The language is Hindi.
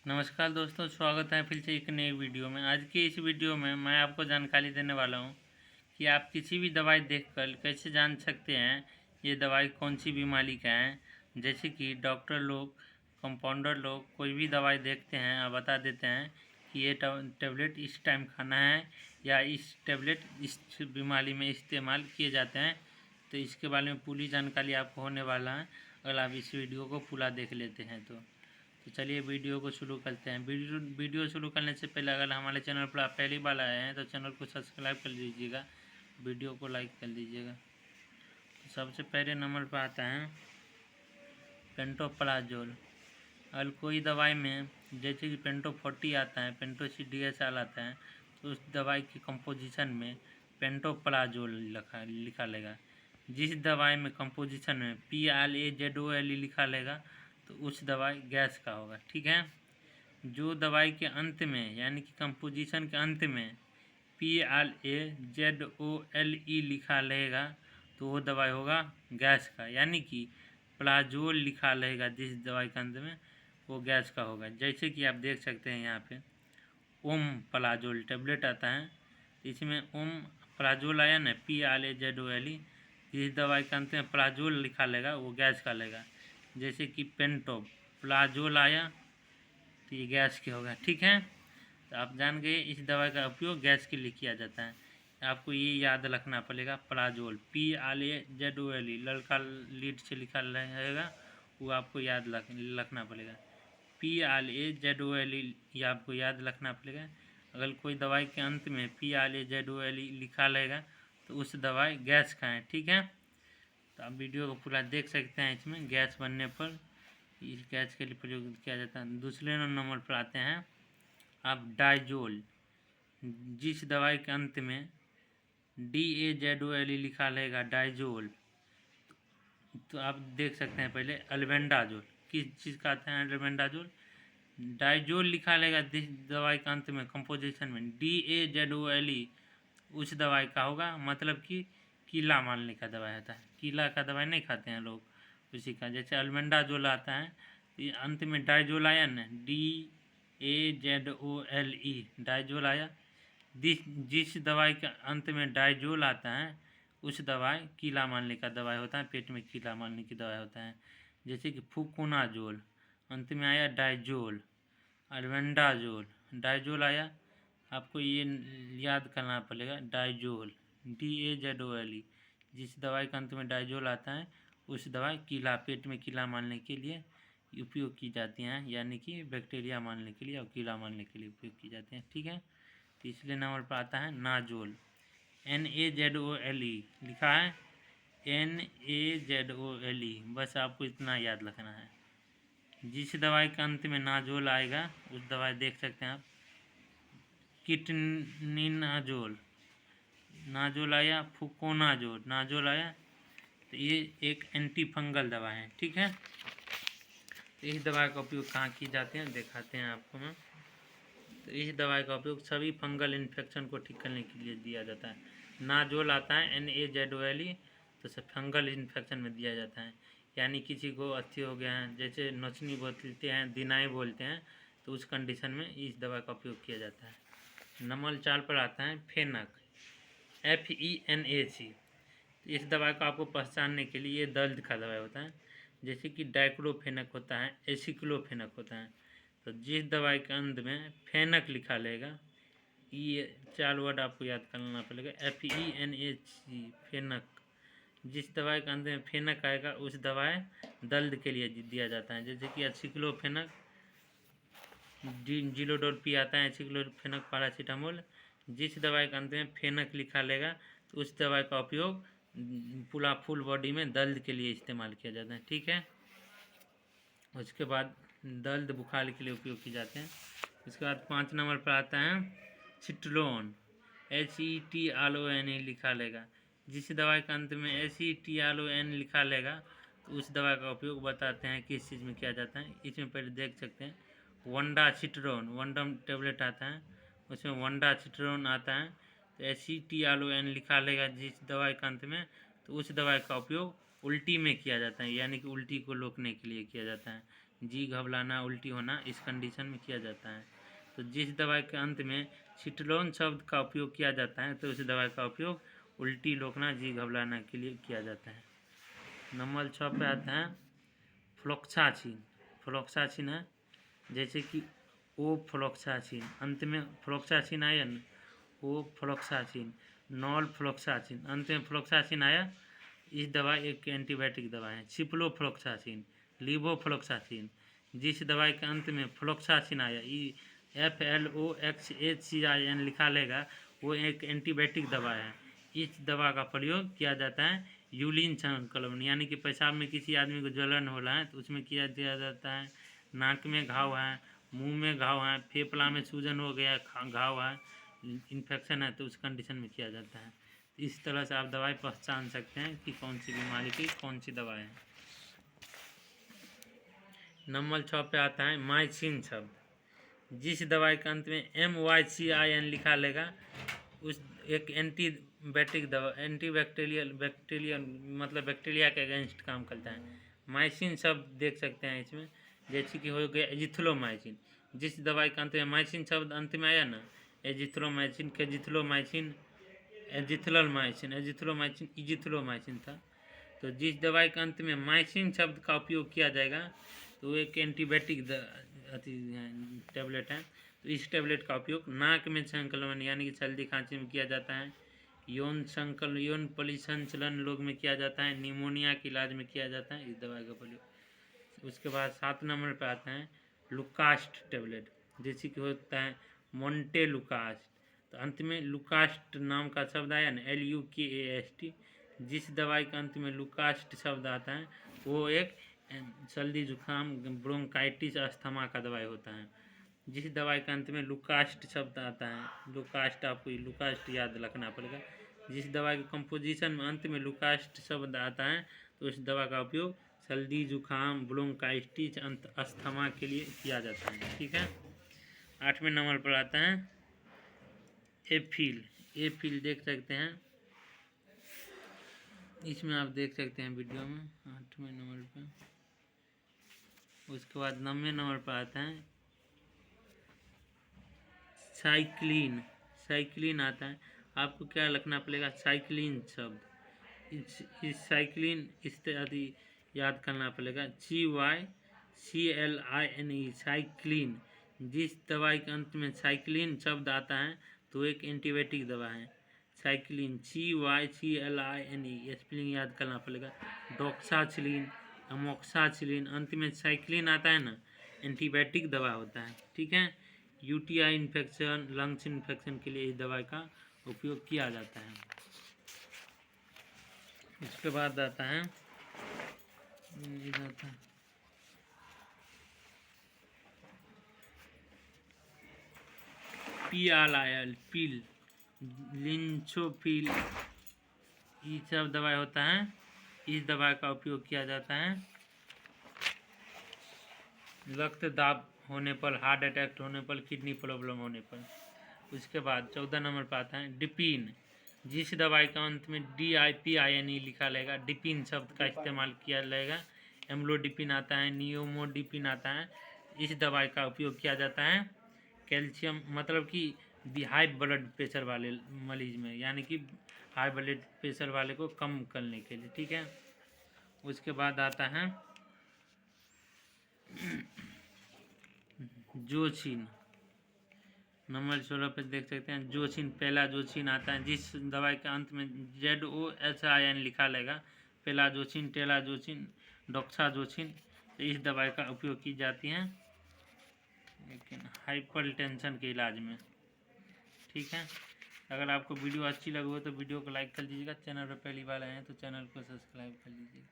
नमस्कार दोस्तों, स्वागत है फिर से एक नई वीडियो में। आज की इस वीडियो में मैं आपको जानकारी देने वाला हूं कि आप किसी भी दवाई देखकर कैसे जान सकते हैं ये दवाई कौन सी बीमारी का है। जैसे कि डॉक्टर लोग, कंपाउंडर लोग कोई भी दवाई देखते हैं और बता देते हैं कि ये टेबलेट इस टाइम खाना है या इस टेबलेट इस बीमारी में इस्तेमाल किए जाते हैं। तो इसके बारे में पूरी जानकारी आपको होने वाला है अगर आप इस वीडियो को पूरा देख लेते हैं तो चलिए वीडियो को शुरू करते हैं। वीडियो शुरू करने से पहले अगर हमारे चैनल पर आप पहली बार आए हैं तो चैनल को सब्सक्राइब कर लीजिएगा, वीडियो को लाइक कर लीजिएगा। तो सबसे पहले नंबर पर आता है पेंटोप्राजोल। अगर कोई दवाई में जैसे कि पेंटो 40 आता है, पेंटो CDSL आता है, तो उस दवाई की कंपोजिशन में पेंटोप्राजोल लिखा लेगा। जिस दवाई में कंपोजिशन में PRAZOL लिखा लेगा तो उस दवाई गैस का होगा। ठीक है। जो दवाई के अंत में यानी कि कंपोजिशन के अंत में PRAZOLE लिखा रहेगा तो वो दवाई होगा गैस का, यानी कि प्लाजोल लिखा रहेगा जिस दवाई के अंत में वो गैस का होगा। जैसे कि आप देख सकते हैं यहाँ पे ओम प्लाजोल टेबलेट आता है, इसमें ओम प्लाजोल आया ना, PRAZOLE, जिस दवाई के अंत में प्लाजोल लिखा लेगा वो गैस का लेगा। जैसे कि पेंटो प्लाजोल आया तो ये गैस के होगा। ठीक है। तो आप जान गए इस दवाई का उपयोग गैस के लिए किया जाता है। आपको ये याद रखना पड़ेगा, प्लाजोल PRAZOLE लड़का लीड से लिखा रहेगा, वो आपको याद रखना पड़ेगा। PRAZOLE ये आपको याद रखना पड़ेगा। अगर कोई दवाई के अंत में PRAZOLE लिखा रहेगा तो उस दवाई गैस का है। ठीक है। तो आप वीडियो को पूरा देख सकते हैं। इसमें गैस बनने पर इस गैस के लिए प्रयोग किया जाता है। दूसरे नंबर पर आते हैं आप डाइजोल। जिस दवाई के अंत में DAZOLE लिखा रहेगा डाइजोल, तो आप देख सकते हैं पहले अल्बेंडाजोल। किस चीज़ का आता है अल्बेंडाजोल? डाइजोल लिखा रहेगा जिस दवाई के अंत में कंपोजिशन में DAZOLE उस दवाई का होगा, मतलब कि कीला मारने का दवाई होता है। कीला का दवाई नहीं खाते हैं लोग, उसी का। जैसे अल्बेंडाजोल आता है तो अंत में डाइजोल आया ना, DAZOLE डाइजोल आया। जिस दवाई के अंत में डाइजोल आता है उस दवाई कीला मारने का दवाई होता है, पेट में कीला मारने की दवाई होता है। जैसे कि फुकोनाजोल, अंत में आया डाइजोल। अल्बेंडाजोल डाइजोल आया, आपको ये याद करना पड़ेगा डाइजोल DAZOLE। जिस दवाई के अंत में डाइजोल आता है उस दवाई कीला, पेट में कीला मारने के लिए उपयोग की जाती हैं, यानी कि बैक्टीरिया मारने के लिए और कीड़ा मारने के लिए उपयोग की जाती हैं। ठीक है। तीसरे नंबर पर आता है नाजोल। NAZOLE लिखा है, NAZOLE, बस आपको इतना याद रखना है। जिस दवाई के अंत में नाजोल आएगा उस दवाई देख सकते हैं आप, किटनिनाजोल नाजोल आया, फुकोनाजोल नाजोल आया, तो ये एक एंटी फंगल दवा है। ठीक है। तो इस दवा का उपयोग कहाँ की जाते हैं दिखाते हैं आपको मैं। तो इस दवाई का उपयोग सभी फंगल इन्फेक्शन को ठीक करने के लिए दिया जाता है। नाजोल आता है NAZOLE, तो सब फंगल इन्फेक्शन में दिया जाता है। यानी किसी को अस्थि हो गया है, जैसे नोचनी बोलते हैं, दिनाई बोलते हैं, तो उस कंडीशन में इस दवा का उपयोग किया जाता है। नंबर 4 पर आता है फेनक, FENAC। तो इस दवा को आपको पहचानने के लिए ये दर्द का दवाई होता है। जैसे कि डाइक्लोफेनक होता है, एसिक्लोफेनक होता है। तो जिस दवाई के अंत में फेनक लिखा लेगा, ये 4 वर्ड आपको याद करना पड़ेगा, FENAC फेनक। जिस दवाई के अंत में फेनक आएगा उस दवाई दर्द के लिए दिया जाता है। जैसे कि एसिक्लोफेनक, जिलोडोल पी आता है, एसिक्लोफेनक पैरासीटामोल। जिस दवाई के अंत में फेनक लिखा लेगा तो उस दवाई का उपयोग पूरा फुल बॉडी में दर्द के लिए इस्तेमाल किया जाता है। ठीक है। उसके बाद दर्द बुखार के लिए उपयोग किए जाते हैं। उसके बाद 5 नंबर पर आता है सिट्रोन, SETRON लिखा लेगा। जिस दवाई के अंत में SETRON लिखा लेगा तो उस दवा का उपयोग बताते हैं किस चीज़ में किया जाता है। इसमें पहले देख सकते हैं वंडा सिट्रोन, वंडम टेबलेट आता है, उसमें वंडा सिट्रोन आता है। तो SETRON लिखा लेगा जिस दवाई के अंत में, तो उस दवाई का उपयोग उल्टी में किया जाता है, यानी कि उल्टी को रोकने के लिए किया जाता है। जी घबराना, उल्टी होना इस कंडीशन में किया जाता है। तो जिस दवाई के अंत में सिट्रोन शब्द का उपयोग किया जाता है तो उस दवाई का उपयोग उल्टी रोकना, जी घबराना के लिए किया जाता है। नंबर 6 पे आता है फ्लोक्साचिन। फ्लोक्साचिन है जैसे कि ओ फ्लोक्साचिन, अंत में फ्लोक्साचिन आया ना, ओ फ्लोक्साचिन, नॉल फ्लोक्साचिन, अंत में फ्लोक्साचिन आया। इस दवा एक एंटीबायोटिक दवा है। सिप्लोफ्लोक्साचिन, लीवोफ्लोक्साचिन, जिस दवाई के अंत में फ्लोक्साचिन आया, FLOXACIN लिखा लेगा, वो एक एंटीबायोटिक दवा है। इस दवा का प्रयोग किया जाता है यूरिन संकलन, यानी कि पेशाब में किसी आदमी को जलन हो रहा है तो उसमें किया दिया जाता है। नाक में घाव है, मुंह में घाव है, फेफड़ा में सूजन हो गया, घाव है, इन्फेक्शन है, तो उस कंडीशन में किया जाता है। इस तरह से आप दवाई पहचान सकते हैं कि कौन सी बीमारी की कौन सी दवा है। नंबर 6 पे आता है माइसिन शब्द। जिस दवाई के अंत में MYCIN लिखा लेगा, उस एक एंटीबायोटिक दवा, बैक्टीरियल मतलब बैक्टीरिया के अगेंस्ट काम करता है। माइसिन शब्द देख सकते हैं इसमें, जैसे कि हो गया एजिथ्रोमाइसिन। जिस दवाई के अंत में माइसिन शब्द अंत में आया ना, एजिथ्रोमाइसिन, केजिथ्रोमाइसिन, इजिथ्रोमाइसिन था। तो जिस दवाई के अंत में माइसिन शब्द का उपयोग किया जाएगा तो एक एंटीबायोटिक टैबलेट है। तो इस टैबलेट का उपयोग नाक में संक्रमण यानी कि सर्दी खांसी में किया जाता है, यौन परिसंचलन रोग में किया जाता है, निमोनिया के इलाज में किया जाता है इस दवाई का प्रयोग। उसके बाद 7 नंबर पर आता है लुकास्ट टैबलेट, जैसे कि होता है मोन्टे लुकास्ट। तो अंत में लुकास्ट नाम का शब्द आया ना, LUKAST। जिस दवाई के अंत में लुकास्ट शब्द आता है वो एक सर्दी जुकाम, ब्रोंकाइटिस, अस्थमा का दवाई होता है। जिस दवाई के अंत में लुकास्ट शब्द आता है, लुकास्ट, आपको लुकास्ट याद रखना पड़ेगा। जिस दवा के कंपोजिशन में अंत में लुकास्ट शब्द आता है तो उस दवा का उपयोग सर्दी जुकाम, ब्रोंकाइटिस, अस्थमा के लिए किया जाता है। ठीक है। 8वें नंबर पर आता है एफिल। एफिल देख सकते हैं, इसमें आप देख सकते हैं वीडियो में 8वें नंबर पर। उसके बाद 9वें नंबर पर आता है साइक्लिन। साइक्लिन आता है, आपको क्या लिखना पड़ेगा, साइक्लिन शब्द। इस साइक्लिन इस तरह याद करना पड़ेगा, CYCLINE, साइक्लिन। जिस दवाई के अंत में साइक्लिन शब्द आता है तो एक एंटीबायोटिक दवा है। साइक्लिन, CYCLINE, स्पेलिंग याद करना पड़ेगा। डॉक्सासिलिन, अमोक्सासिलिन, अंत में साइक्लिन आता है ना, एंटीबायोटिक दवा होता है। ठीक है। UTI इन्फेक्शन, लंग्स इन्फेक्शन के लिए इस दवाई का उपयोग किया जाता है। उसके बाद आता है PIL, पिल, लिंचोफिल, ये सब दवाई होता है। इस दवाई का उपयोग किया जाता है रक्तदाब होने पर, हार्ट अटैक होने पर, किडनी प्रॉब्लम होने पर। उसके बाद 14 नंबर पर आता है डिपिन। जिस दवाई का अंत में DIPINE लिखा लेगा, डिपिन शब्द का इस्तेमाल किया जाएगा। एम्लोडिपिन आता है, नियोमोडिपिन आता है। इस दवाई का उपयोग किया जाता है कैल्शियम, मतलब कि हाई ब्लड प्रेशर वाले मरीज में, यानी कि हाई ब्लड प्रेशर वाले को कम करने के लिए। ठीक है। उसके बाद आता है जोचिन। नंबर 16 पे देख सकते हैं जोचिन, पहला जोचिन आता है। जिस दवाई के अंत में ZOCIN लिखा लेगा, पहला जोचिन, टेला जोचिन, डॉक्साजोचिन, तो इस दवाई का उपयोग की जाती है लेकिन हाइपरटेंशन के इलाज में। ठीक है। अगर आपको वीडियो अच्छी लगी हो तो वीडियो को लाइक कर लीजिएगा। चैनल पर पहली बार आए हैं तो चैनल को सब्सक्राइब कर लीजिएगा।